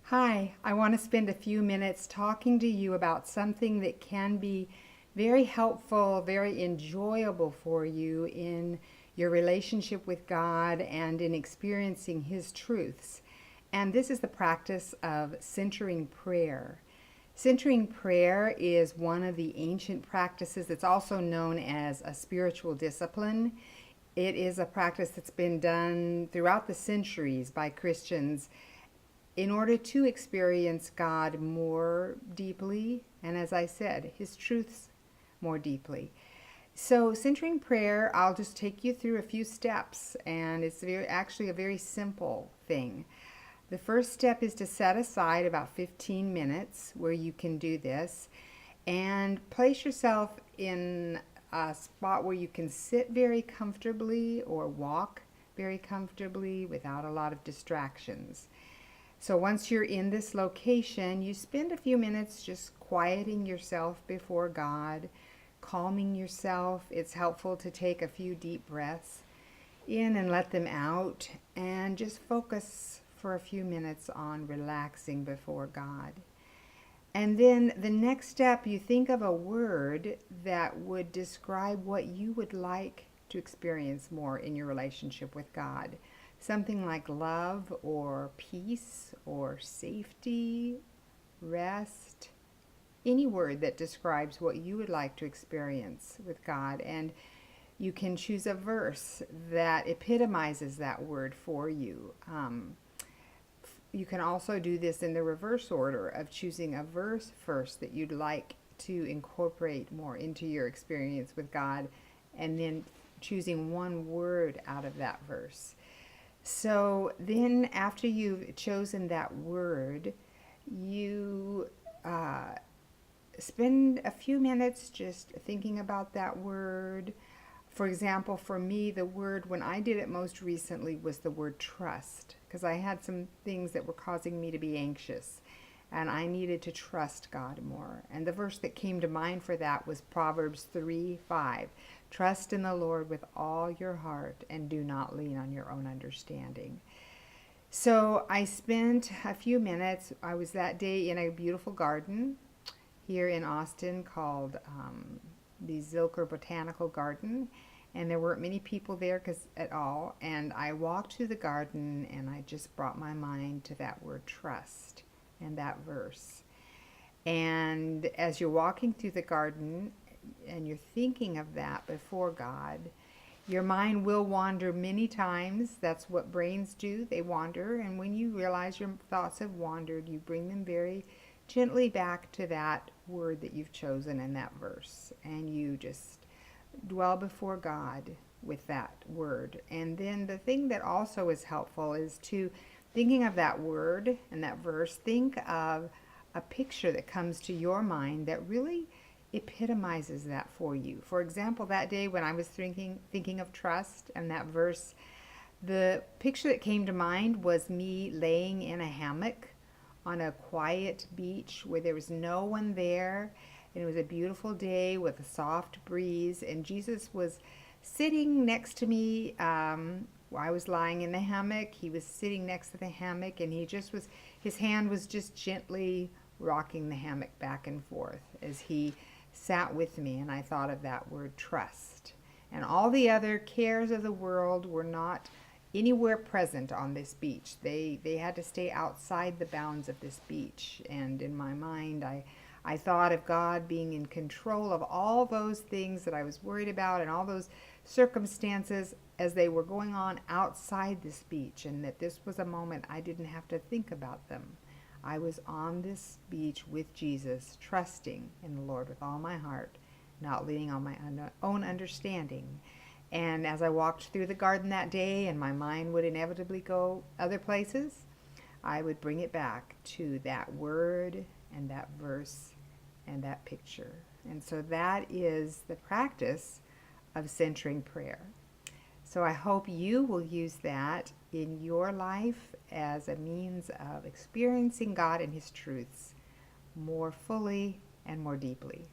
Hi, I want to spend a few minutes talking to you about something that can be very helpful, very enjoyable for you in your relationship with God and in experiencing His truths. And this is the practice of centering prayer. Centering prayer is one of the ancient practices that's also known as a spiritual discipline. It is a practice that's been done throughout the centuries by Christians in order to experience God more deeply, and as I said, His truths more deeply. So, centering prayer, I'll just take you through a few steps, and it's actually a very simple thing. The first step is to set aside about 15 minutes where you can do this and place yourself in a spot where you can sit very comfortably or walk very comfortably without a lot of distractions. So once you're in this location, you spend a few minutes just quieting yourself before God, calming yourself. It's helpful to take a few deep breaths in and let them out, and just focus for a few minutes on relaxing before God. And then the next step, you think of a word that would describe what you would like to experience more in your relationship with God. Something like love or peace or safety, rest, any word that describes what you would like to experience with God. And you can choose a verse that epitomizes that word for you. You can also do this in the reverse order of choosing a verse first that you'd like to incorporate more into your experience with God, and then choosing one word out of that verse. So then, after you've chosen that word, you spend a few minutes just thinking about that word. For example, for me, the word, when I did it most recently, was the word trust, because I had some things that were causing me to be anxious, and I needed to trust God more. And the verse that came to mind for that was Proverbs 3:5. Trust in the Lord with all your heart and do not lean on your own understanding. So I spent a few minutes. I was that day in a beautiful garden here in Austin called the Zilker Botanical Garden, and there weren't many people there at all. And I walked through the garden and I just brought my mind to that word trust and that verse. And as you're walking through the garden and you're thinking of that before God, your mind will wander many times. That's what brains do, they wander. And when you realize your thoughts have wandered, you bring them very gently back to that word that you've chosen in that verse. And you just dwell before God with that word. And then the thing that also is helpful is to, thinking of that word and that verse, think of a picture that comes to your mind that really epitomizes that for you. For example, that day when I was thinking of trust and that verse, the picture that came to mind was me laying in a hammock on a quiet beach where there was no one there, and it was a beautiful day with a soft breeze, and Jesus was sitting next to me. I was lying in the hammock. He was sitting next to the hammock, and his hand was just gently rocking the hammock back and forth as he sat with me. And I thought of that word trust. And all the other cares of the world were not anywhere present on this beach. They had to stay outside the bounds of this beach. And in my mind, I thought of God being in control of all those things that I was worried about and all those circumstances as they were going on outside this beach, and that this was a moment I didn't have to think about them. I was on this beach with Jesus, trusting in the Lord with all my heart, not leaning on my own understanding. And as I walked through the garden that day and my mind would inevitably go other places, I would bring it back to that word and that verse and that picture. And so that is the practice of centering prayer. So I hope you will use that in your life as a means of experiencing God and His truths more fully and more deeply.